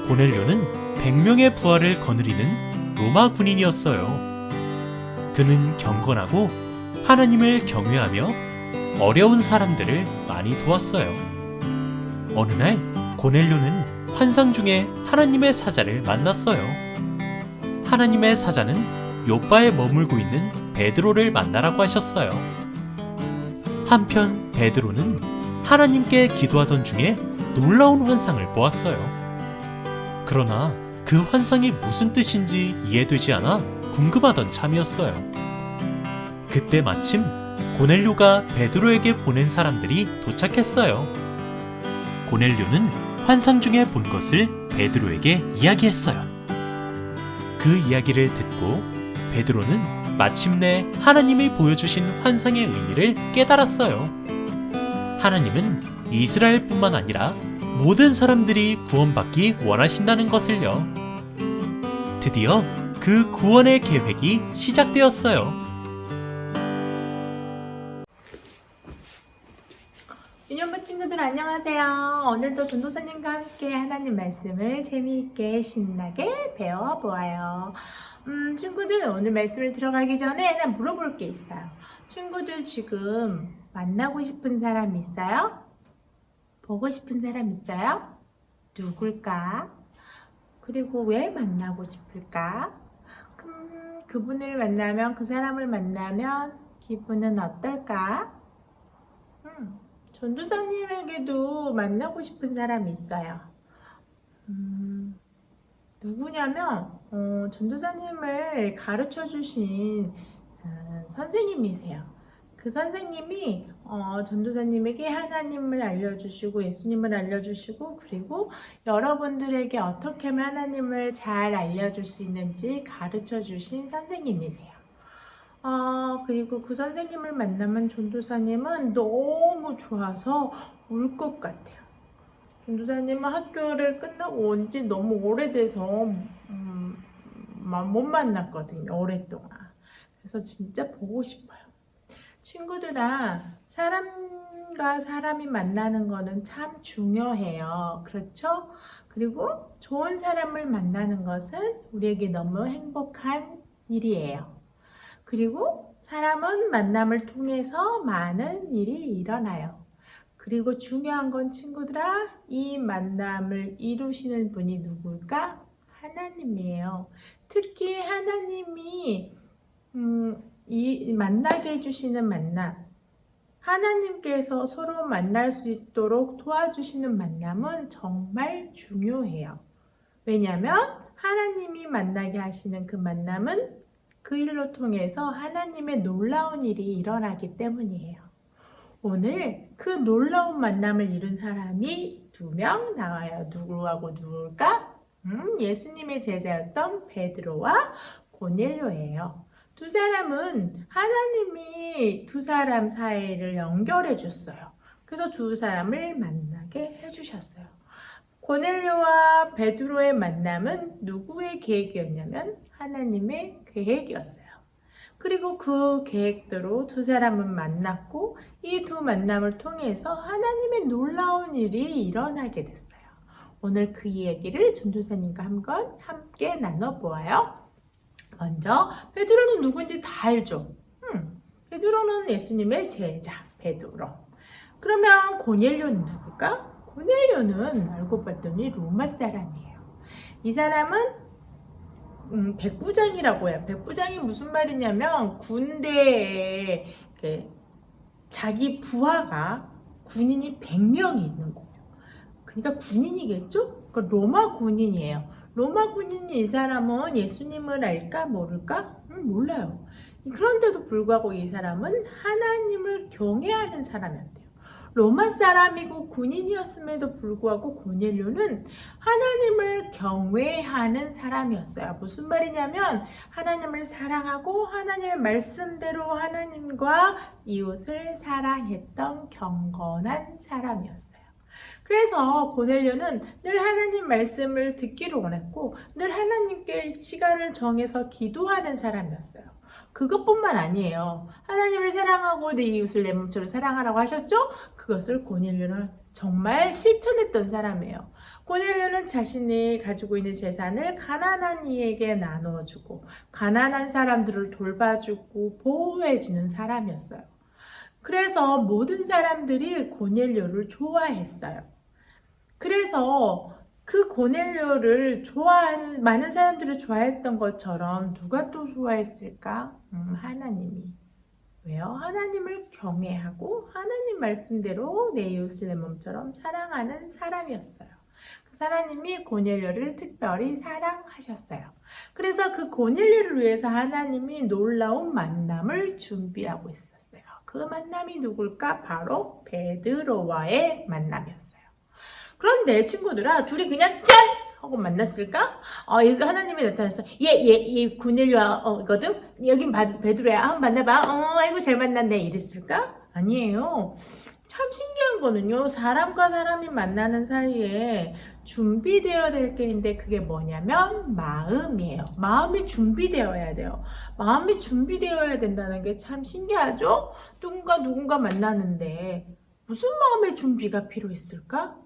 고넬료는 100명의 부하를 거느리는 로마 군인이었어요. 그는 경건하고 하나님을 경외하며 어려운 사람들을 많이 도왔어요. 어느 날 고넬료는 환상 중에 하나님의 사자를 만났어요. 하나님의 사자는 요빠에 머물고 있는 베드로를 만나라고 하셨어요. 한편 베드로는 하나님께 기도하던 중에 놀라운 환상을 보았어요. 그러나 그 환상이 무슨 뜻인지 이해되지 않아 궁금하던 참이었어요. 그때 마침 고넬료가 베드로에게 보낸 사람들이 도착했어요. 고넬료는 환상 중에 본 것을 베드로에게 이야기했어요. 그 이야기를 듣고 베드로는 마침내 하나님이 보여주신 환상의 의미를 깨달았어요. 하나님은 이스라엘뿐만 아니라 모든 사람들이 구원받기 원하신다는 것을요. 드디어 그 구원의 계획이 시작되었어요. 유년부 친구들 안녕하세요. 오늘도 전도사님과 함께 하나님 말씀을 재미있게 신나게 배워보아요. 친구들 오늘 말씀을 들어가기 전에 하나 물어볼 게 있어요. 친구들 지금 만나고 싶은 사람 있어요? 보고 싶은 사람 있어요? 누굴까? 그리고 왜 만나고 싶을까? 그분을 만나면, 그 사람을 만나면 기분은 어떨까? 전도사님에게도 만나고 싶은 사람이 있어요. 누구냐면 전도사님을 가르쳐 주신 선생님이세요. 그 선생님이 전도사님에게 하나님을 알려주시고 예수님을 알려주시고 그리고 여러분들에게 어떻게 하면 하나님을 잘 알려줄 수 있는지 가르쳐 주신 선생님이세요. 그리고 그 선생님을 만나면 전도사님은 너무 좋아서 울 것 같아요. 전도사님은 학교를 끝나고 온 지 너무 오래돼서 못 만났거든요. 오랫동안. 그래서 진짜 보고 싶어요. 친구들아, 사람과 사람이 만나는 거는 참 중요해요. 그렇죠? 그리고 좋은 사람을 만나는 것은 우리에게 너무 행복한 일이에요. 그리고 사람은 만남을 통해서 많은 일이 일어나요. 그리고 중요한 건 친구들아, 이 만남을 이루시는 분이 누굴까? 하나님이에요. 특히 하나님이 이 만나게 해주시는 만남, 하나님께서 서로 만날 수 있도록 도와주시는 만남은 정말 중요해요. 왜냐하면 하나님이 만나게 하시는 그 만남은 그 일로 통해서 하나님의 놀라운 일이 일어나기 때문이에요. 오늘 그 놀라운 만남을 이룬 사람이 2명 나와요. 누구하고 누굴까? 예수님의 제자였던 베드로와 고넬료예요. 두 사람은 하나님이 두 사람 사이를 연결해 줬어요. 그래서 두 사람을 만나게 해주셨어요. 고넬료와 베드로의 만남은 누구의 계획이었냐면 하나님의 계획이었어요. 그리고 그 계획대로 두 사람은 만났고 이 두 만남을 통해서 하나님의 놀라운 일이 일어나게 됐어요. 오늘 그 이야기를 전도사님과 함께 나눠보아요. 먼저 베드로는 누군지 다 알죠? 베드로는 예수님의 제자 베드로. 그러면 고넬료는 누굴까? 고넬료는 알고 봤더니 로마 사람이에요. 이 사람은 백부장이라고 해요. 백부장이 무슨 말이냐면 군대에 자기 부하가 군인이 100명이 있는 거예요. 그러니까 군인이겠죠? 그러니까 로마 군인이에요. 로마 군인이 이 사람은 예수님을 알까 모를까? 몰라요. 그런데도 불구하고 이 사람은 하나님을 경외하는 사람이었대요. 로마 사람이고 군인이었음에도 불구하고 고넬료는 하나님을 경외하는 사람이었어요. 무슨 말이냐면 하나님을 사랑하고 하나님의 말씀대로 하나님과 이웃을 사랑했던 경건한 사람이었어요. 그래서 고넬료는 늘 하나님 말씀을 듣기를 원했고 늘 하나님께 시간을 정해서 기도하는 사람이었어요. 그것뿐만 아니에요. 하나님을 사랑하고 내 이웃을 내 몸처럼 사랑하라고 하셨죠? 그것을 고넬료는 정말 실천했던 사람이에요. 고넬료는 자신이 가지고 있는 재산을 가난한 이에게 나누어주고 가난한 사람들을 돌봐주고 보호해주는 사람이었어요. 그래서 모든 사람들이 고넬료를 좋아했어요. 그래서 그 고넬료를 좋아하는 많은 사람들을 좋아했던 것처럼 누가 또 좋아했을까? 하나님이. 왜요? 하나님을 경외하고 하나님 말씀대로 내 이웃을 내 몸처럼 사랑하는 사람이었어요. 그 하나님이 고넬료를 특별히 사랑하셨어요. 그래서 그 고넬료를 위해서 하나님이 놀라운 만남을 준비하고 있었어요. 그 만남이 누굴까? 바로 베드로와의 만남이었어요. 그런데 친구들아, 둘이 그냥 짠! 하고 만났을까? 예수 하나님이 나타났어. 얘 고넬료거든? 여긴 베드로야. 한번 만나봐. 아이고 잘 만났네. 이랬을까? 아니에요. 참 신기한 거는요. 사람과 사람이 만나는 사이에 준비되어야 될 게 있는데 그게 뭐냐면 마음이에요. 마음이 준비되어야 돼요. 마음이 준비되어야 된다는 게 참 신기하죠? 누군가 만나는데 무슨 마음의 준비가 필요했을까?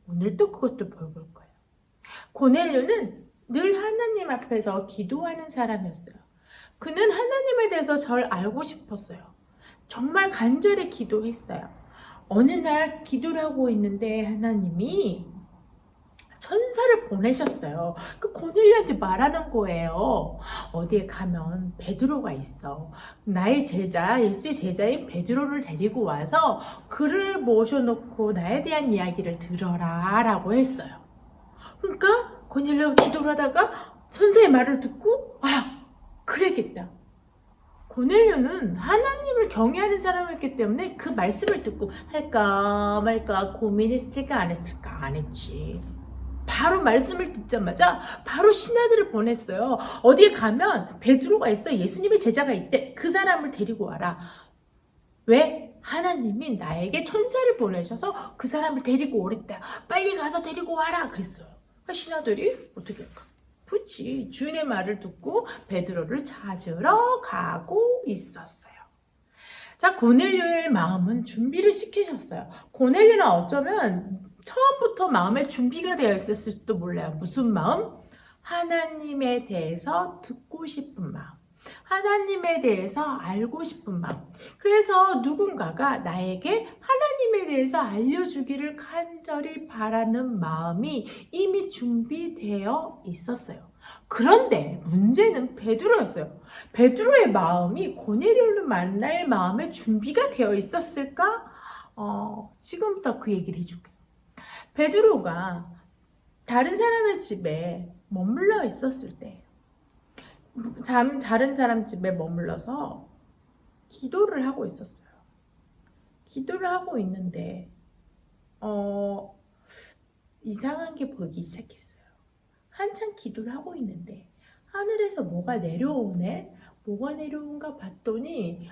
오늘 또 그것도 배워볼 거예요. 고넬료는 늘 하나님 앞에서 기도하는 사람이었어요. 그는 하나님에 대해서 절 알고 싶었어요. 정말 간절히 기도했어요. 어느 날 기도를 하고 있는데 하나님이 천사를 보내셨어요. 그 고넬료한테 말하는 거예요. 어디에 가면 베드로가 있어. 나의 제자, 예수의 제자인 베드로를 데리고 와서 그를 모셔놓고 나에 대한 이야기를 들어라 라고 했어요. 그러니까 고넬료 기도를 하다가 천사의 말을 듣고 그래야겠다. 고넬료는 하나님을 경외하는 사람이었기 때문에 그 말씀을 듣고 할까 말까 고민했을까 안 했을까? 안 했지. 바로 말씀을 듣자마자 바로 신하들을 보냈어요. 어디에 가면 베드로가 있어. 예수님의 제자가 있대. 그 사람을 데리고 와라. 왜? 하나님이 나에게 천사를 보내셔서 그 사람을 데리고 오랬다. 빨리 가서 데리고 와라. 그랬어요. 신하들이 어떻게 할까? 그렇지. 주인의 말을 듣고 베드로를 찾으러 가고 있었어요. 자, 고넬료의 마음은 준비를 시키셨어요. 고넬료는 어쩌면 처음부터 마음에 준비가 되어 있었을지도 몰라요. 무슨 마음? 하나님에 대해서 듣고 싶은 마음. 하나님에 대해서 알고 싶은 마음. 그래서 누군가가 나에게 하나님에 대해서 알려주기를 간절히 바라는 마음이 이미 준비되어 있었어요. 그런데 문제는 베드로였어요. 베드로의 마음이 고넬료를 만날 마음의 준비가 되어 있었을까? 지금부터 그 얘기를 해줄게요. 베드로가 다른 사람의 집에 머물러 있었을 때 다른 사람 집에 머물러서 기도를 하고 있었어요. 기도를 하고 있는데 이상한 게 보이기 시작했어요. 한참 기도를 하고 있는데 하늘에서 뭐가 내려오네? 뭐가 내려온가 봤더니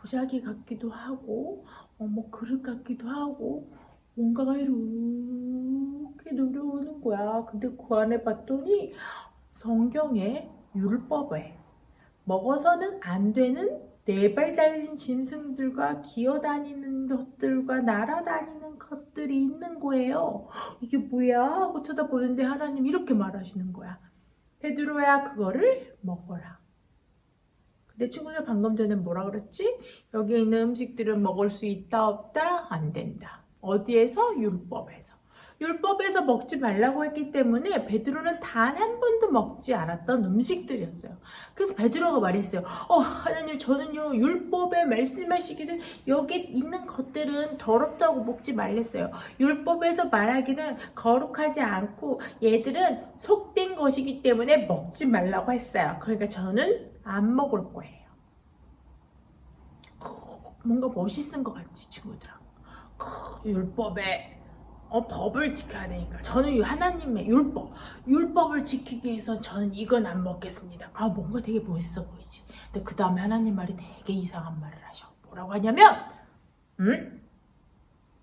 보자기 같기도 하고 뭐 그릇 같기도 하고 뭔가가 이렇게 내려오는 거야. 근데 그 안에 봤더니 성경에 율법에 먹어서는 안 되는 4발 달린 짐승들과 기어다니는 것들과 날아다니는 것들이 있는 거예요. 이게 뭐야? 하고 쳐다보는데 하나님 이렇게 말하시는 거야. 베드로야, 그거를 먹어라. 내 친구들 방금 전에 뭐라 그랬지? 여기 있는 음식들은 먹을 수 있다 없다? 안 된다. 어디에서? 율법에서. 율법에서 먹지 말라고 했기 때문에 베드로는 단 한 번도 먹지 않았던 음식들이었어요. 그래서 베드로가 말했어요. 하나님, 저는요 율법에 말씀하시기를 여기 있는 것들은 더럽다고 먹지 말랬어요. 율법에서 말하기는 거룩하지 않고 얘들은 속된 것이기 때문에 먹지 말라고 했어요. 그러니까 저는 안 먹을 거예요. 뭔가 멋있은 것 같지, 친구들아. 율법에 법을 지켜야 되니까 저는 하나님의 율법을 지키기 위해서 저는 이건 안 먹겠습니다. 뭔가 되게 멋있어 보이지. 근데 그 다음에 하나님 말이 되게 이상한 말을 하셔. 뭐라고 하냐면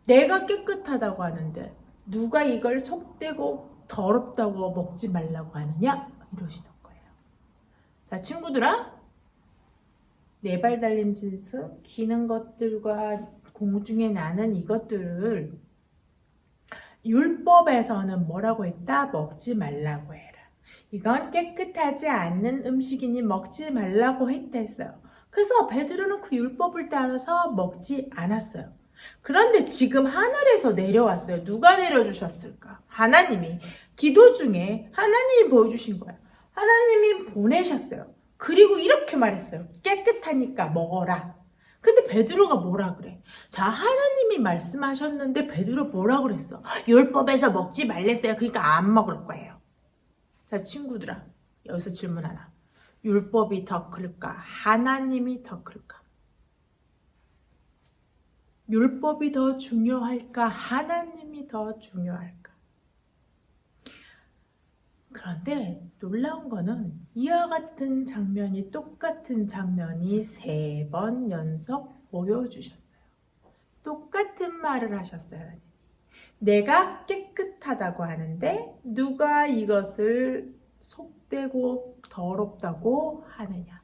내가 깨끗하다고 하는데 누가 이걸 속되고 더럽다고 먹지 말라고 하느냐? 이러시는 거예요. 자, 친구들아, 4발 달린 짐승, 기는 것들과 공중에 나는 이것들을 율법에서는 뭐라고 했다? 먹지 말라고 해라. 이건 깨끗하지 않는 음식이니 먹지 말라고 했다 했어요. 그래서 베드로는 그 율법을 따라서 먹지 않았어요. 그런데 지금 하늘에서 내려왔어요. 누가 내려주셨을까? 하나님이. 기도 중에 하나님이 보여주신 거예요. 하나님이 보내셨어요. 그리고 이렇게 말했어요. 깨끗하니까 먹어라. 근데 베드로가 뭐라 그래? 자, 하나님이 말씀하셨는데 베드로 뭐라 그랬어? 율법에서 먹지 말랬어요. 그러니까 안 먹을 거예요. 자, 친구들아, 여기서 질문 하나. 율법이 더 클까? 하나님이 더 클까? 율법이 더 중요할까? 하나님이 더 중요할까? 그런데 놀라운 거는 이와 같은 장면이 똑같은 장면이 3번 연속 보여주셨어요. 똑같은 말을 하셨어요. 내가 깨끗하다고 하는데 누가 이것을 속되고 더럽다고 하느냐.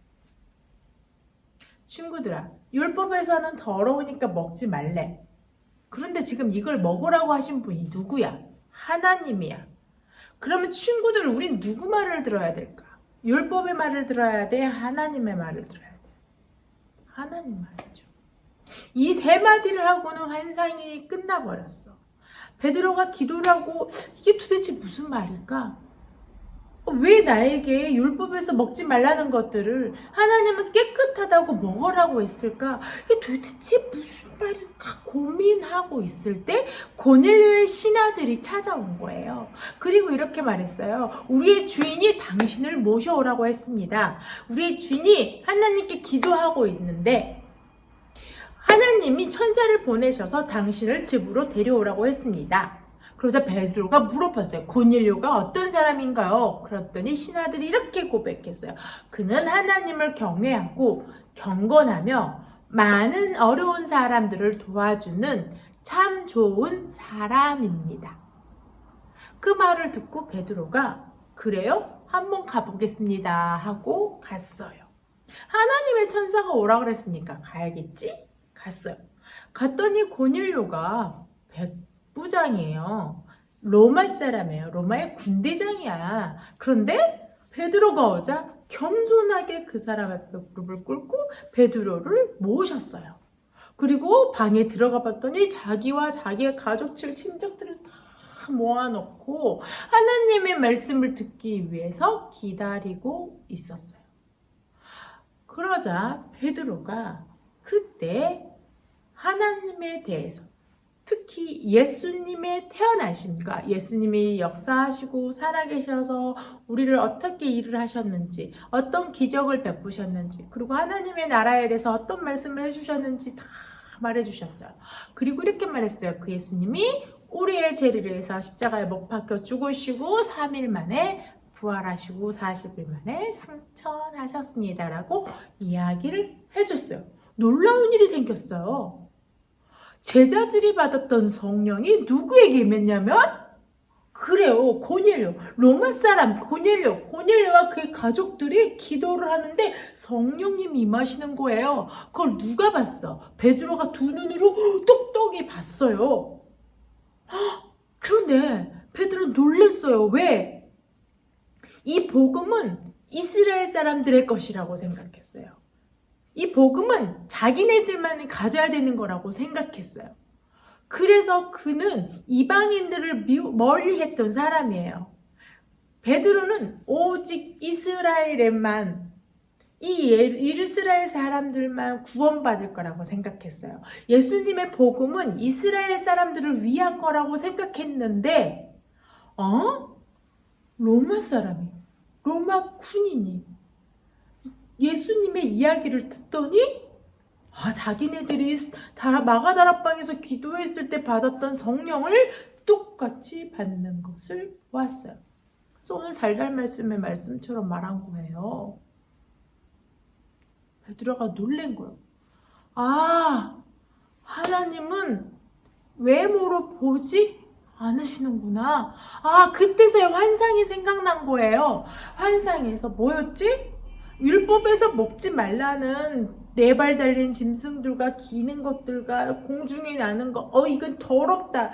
친구들아, 율법에서는 더러우니까 먹지 말래. 그런데 지금 이걸 먹으라고 하신 분이 누구야? 하나님이야. 그러면 친구들, 우린 누구 말을 들어야 될까? 율법의 말을 들어야 돼? 하나님의 말을 들어야 돼? 하나님 말이죠. 이 3마디를 하고는 환상이 끝나버렸어. 베드로가 기도를 하고 이게 도대체 무슨 말일까? 왜 나에게 율법에서 먹지 말라는 것들을 하나님은 깨끗하다고 먹으라고 했을까? 이게 도대체 무슨 말일까 고민하고 있을 때 고넬료의 신하들이 찾아온 거예요. 그리고 이렇게 말했어요. 우리의 주인이 당신을 모셔오라고 했습니다. 우리의 주인이 하나님께 기도하고 있는데 하나님이 천사를 보내셔서 당신을 집으로 데려오라고 했습니다. 그러자 베드로가 물어봤어요. 고넬료가 어떤 사람인가요? 그랬더니 신하들이 이렇게 고백했어요. 그는 하나님을 경외하고 경건하며 많은 어려운 사람들을 도와주는 참 좋은 사람입니다. 그 말을 듣고 베드로가 그래요? 한번 가보겠습니다 하고 갔어요. 하나님의 천사가 오라 그랬으니까 가야겠지? 갔어요. 갔더니 고넬료가 부장이에요. 로마 사람이에요. 로마의 군대장이야. 그런데 베드로가 오자 겸손하게 그 사람 앞에 무릎을 꿇고 베드로를 모셨어요. 그리고 방에 들어가 봤더니 자기와 자기의 가족들, 친척들을 다 모아놓고 하나님의 말씀을 듣기 위해서 기다리고 있었어요. 그러자 베드로가 그때 하나님에 대해서 특히 예수님의 태어나심과 예수님이 역사하시고 살아계셔서 우리를 어떻게 일을 하셨는지, 어떤 기적을 베푸셨는지, 그리고 하나님의 나라에 대해서 어떤 말씀을 해주셨는지 다 말해주셨어요. 그리고 이렇게 말했어요. 그 예수님이 우리의 죄를 위해서 십자가에 못 박혀 죽으시고 3일 만에 부활하시고 40일 만에 승천하셨습니다. 라고 이야기를 해줬어요. 놀라운 일이 생겼어요. 제자들이 받았던 성령이 누구에게 임했냐면 그래요. 고넬료. 로마 사람 고넬료와 그의 가족들이 기도를 하는데 성령님이 임하시는 거예요. 그걸 누가 봤어? 베드로가 두 눈으로 똑똑히 봤어요. 그런데 베드로 놀랬어요. 왜? 이 복음은 이스라엘 사람들의 것이라고 생각했어요. 이 복음은 자기네들만이 가져야 되는 거라고 생각했어요. 그래서 그는 이방인들을 멀리 했던 사람이에요. 베드로는 오직 이스라엘에만 이스라엘 사람들만 구원받을 거라고 생각했어요. 예수님의 복음은 이스라엘 사람들을 위한 거라고 생각했는데 로마 사람이, 로마 군인이 예수님의 이야기를 듣더니 자기네들이 다 마가다락방에서 기도했을 때 받았던 성령을 똑같이 받는 것을 보았어요. 그래서 오늘 달달 말씀의 말씀처럼 말한 거예요. 베드로가 놀란 거예요. 하나님은 외모로 보지 않으시는구나. 그때서야 환상이 생각난 거예요. 환상에서 뭐였지? 율법에서 먹지 말라는 4발 달린 짐승들과 기는 것들과 공중에 나는 거, 이건 더럽다.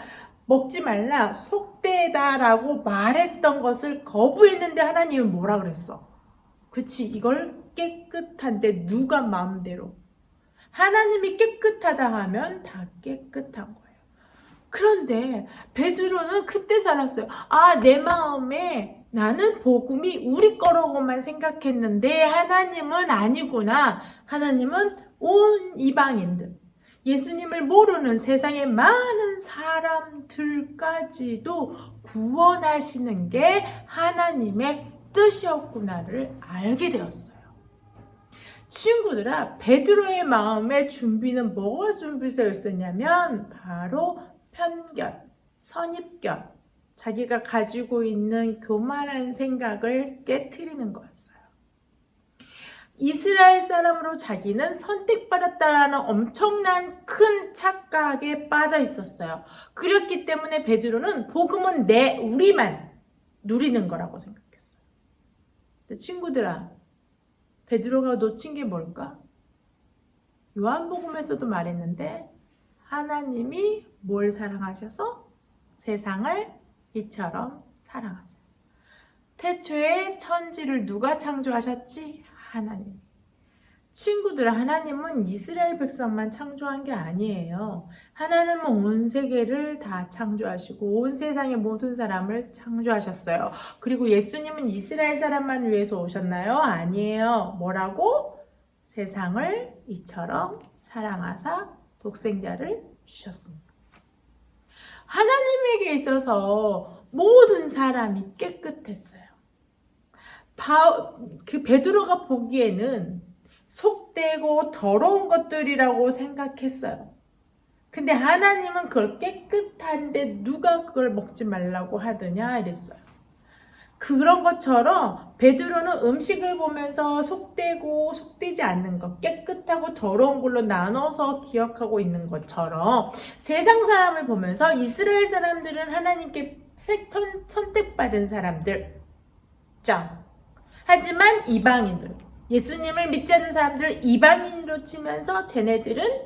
먹지 말라, 속되다라고 말했던 것을 거부했는데 하나님은 뭐라 그랬어? 그치, 이걸 깨끗한데 누가 마음대로. 하나님이 깨끗하다 하면 다 깨끗한 거예요. 그런데 베드로는 그때 살았어요. 아, 내 마음에 나는 복음이 우리 거라고만 생각했는데 하나님은 아니구나. 하나님은 온 이방인들, 예수님을 모르는 세상의 많은 사람들까지도 구원하시는 게 하나님의 뜻이었구나를 알게 되었어요. 친구들아, 베드로의 마음의 준비는 뭐가 준비되어 있었냐면 바로 편견, 선입견, 자기가 가지고 있는 교만한 생각을 깨트리는 거였어요. 이스라엘 사람으로 자기는 선택받았다라는 엄청난 큰 착각에 빠져 있었어요. 그렇기 때문에 베드로는 복음은 우리만 누리는 거라고 생각했어요. 근데 친구들아, 베드로가 놓친 게 뭘까? 요한복음에서도 말했는데 하나님이 뭘 사랑하셔서 세상을 이처럼 사랑하세요. 태초에 천지를 누가 창조하셨지? 하나님. 친구들, 하나님은 이스라엘 백성만 창조한 게 아니에요. 하나님은 온 세계를 다 창조하시고 온 세상의 모든 사람을 창조하셨어요. 그리고 예수님은 이스라엘 사람만 위해서 오셨나요? 아니에요. 뭐라고? 세상을 이처럼 사랑하사 독생자를 주셨습니다. 하나님에게 있어서 모든 사람이 깨끗했어요. 그 베드로가 보기에는 속되고 더러운 것들이라고 생각했어요. 근데 하나님은 그걸 깨끗한데 누가 그걸 먹지 말라고 하더냐 이랬어요. 그런 것처럼 베드로는 음식을 보면서 속되고 속되지 않는 것, 깨끗하고 더러운 걸로 나눠서 기억하고 있는 것처럼 세상 사람을 보면서 이스라엘 사람들은 하나님께 선택받은 사람들, 짱. 하지만 이방인들, 예수님을 믿지 않는 사람들을 이방인으로 치면서 쟤네들은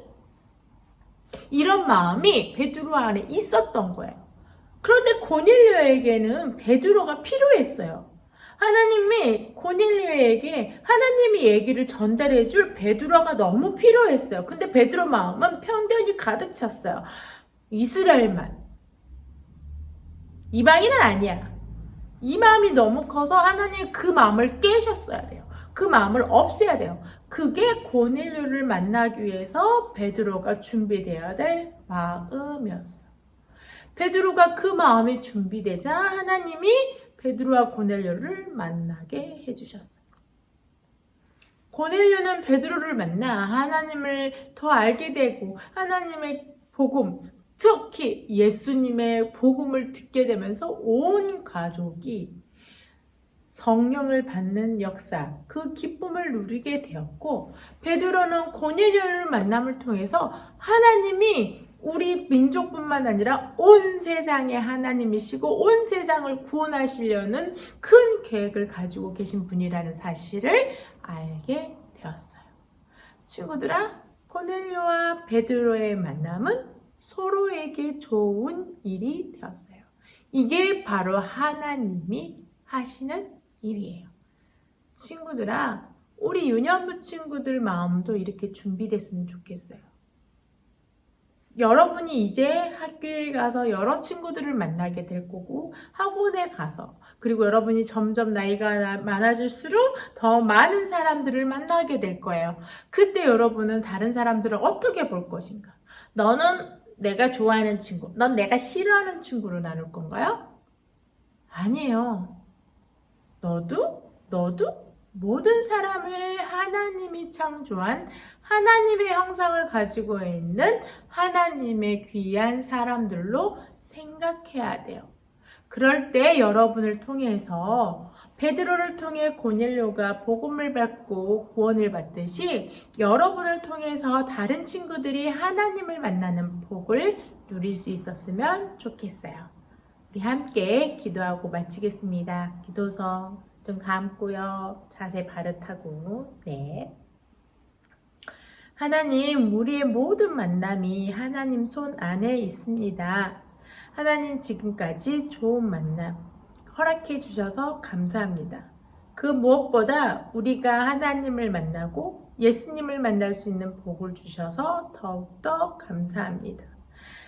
이런 마음이 베드로 안에 있었던 거예요. 그런데 고넬료에게는 베드로가 필요했어요. 하나님이 고넬료에게 하나님의 얘기를 전달해 줄 베드로가 너무 필요했어요. 근데 베드로 마음은 편견이 가득 찼어요. 이스라엘만. 이방인은 아니야. 이 마음이 너무 커서 하나님이 그 마음을 깨셨어야 돼요. 그 마음을 없애야 돼요. 그게 고넬료를 만나기 위해서 베드로가 준비되어야 될 마음이었어요. 베드로가 그 마음이 준비되자 하나님이 베드로와 고넬료를 만나게 해주셨어요. 고넬료는 베드로를 만나 하나님을 더 알게 되고 하나님의 복음, 특히 예수님의 복음을 듣게 되면서 온 가족이 성령을 받는 역사, 그 기쁨을 누리게 되었고, 베드로는 고넬료를 만남을 통해서 하나님이 우리 민족뿐만 아니라 온 세상의 하나님이시고 온 세상을 구원하시려는 큰 계획을 가지고 계신 분이라는 사실을 알게 되었어요. 친구들아, 고넬료와 베드로의 만남은 서로에게 좋은 일이 되었어요. 이게 바로 하나님이 하시는 일이에요. 친구들아, 우리 유년부 친구들 마음도 이렇게 준비됐으면 좋겠어요. 여러분이 이제 학교에 가서 여러 친구들을 만나게 될 거고 학원에 가서, 그리고 여러분이 점점 나이가 많아질수록 더 많은 사람들을 만나게 될 거예요. 그때 여러분은 다른 사람들을 어떻게 볼 것인가? 너는 내가 좋아하는 친구, 넌 내가 싫어하는 친구로 나눌 건가요? 아니에요. 너도 모든 사람을 하나님이 창조한 하나님의 형상을 가지고 있는 하나님의 귀한 사람들로 생각해야 돼요. 그럴 때 여러분을 통해서 베드로를 통해 고넬료가 복음을 받고 구원을 받듯이 여러분을 통해서 다른 친구들이 하나님을 만나는 복을 누릴 수 있었으면 좋겠어요. 우리 함께 기도하고 마치겠습니다. 기도서 눈 감고요. 자세 바르타고. 네. 하나님, 우리의 모든 만남이 하나님 손 안에 있습니다. 하나님 지금까지 좋은 만남 허락해 주셔서 감사합니다. 그 무엇보다 우리가 하나님을 만나고 예수님을 만날 수 있는 복을 주셔서 더욱더 감사합니다.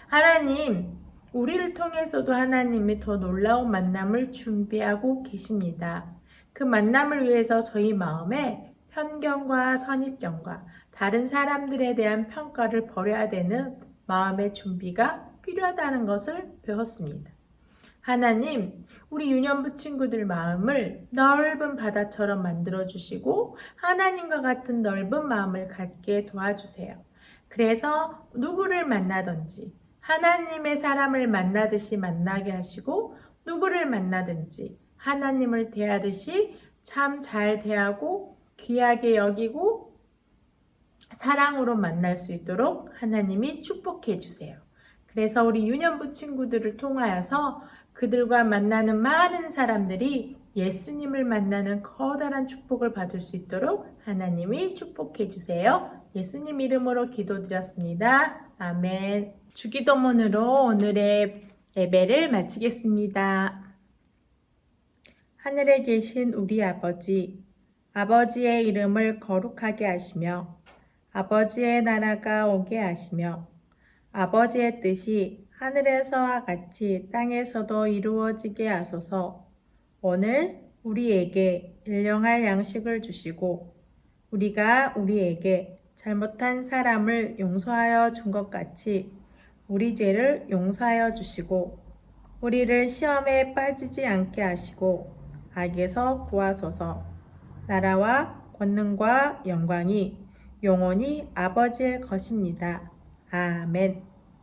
하나님, 우리를 통해서도 하나님이 더 놀라운 만남을 준비하고 계십니다. 그 만남을 위해서 저희 마음에 편견과 선입견과 다른 사람들에 대한 평가를 버려야 되는 마음의 준비가 필요하다는 것을 배웠습니다. 하나님, 우리 유년부 친구들 마음을 넓은 바다처럼 만들어주시고 하나님과 같은 넓은 마음을 갖게 도와주세요. 그래서 누구를 만나든지 하나님의 사람을 만나듯이 만나게 하시고 누구를 만나든지 하나님을 대하듯이 참 잘 대하고 귀하게 여기고 사랑으로 만날 수 있도록 하나님이 축복해 주세요. 그래서 우리 유년부 친구들을 통하여서 그들과 만나는 많은 사람들이 예수님을 만나는 커다란 축복을 받을 수 있도록 하나님이 축복해 주세요. 예수님 이름으로 기도드렸습니다. 아멘. 주기도문으로 오늘의 예배를 마치겠습니다. 하늘에 계신 우리 아버지, 아버지의 이름을 거룩하게 하시며 아버지의 나라가 오게 하시며 아버지의 뜻이 하늘에서와 같이 땅에서도 이루어지게 하소서. 오늘 우리에게 일용할 양식을 주시고 우리가 우리에게 잘못한 사람을 용서하여 준 것 같이 우리 죄를 용서하여 주시고 우리를 시험에 빠지지 않게 하시고 악에서 구하소서. 나라와 권능과 영광이 영원히 아버지의 것입니다. 아멘.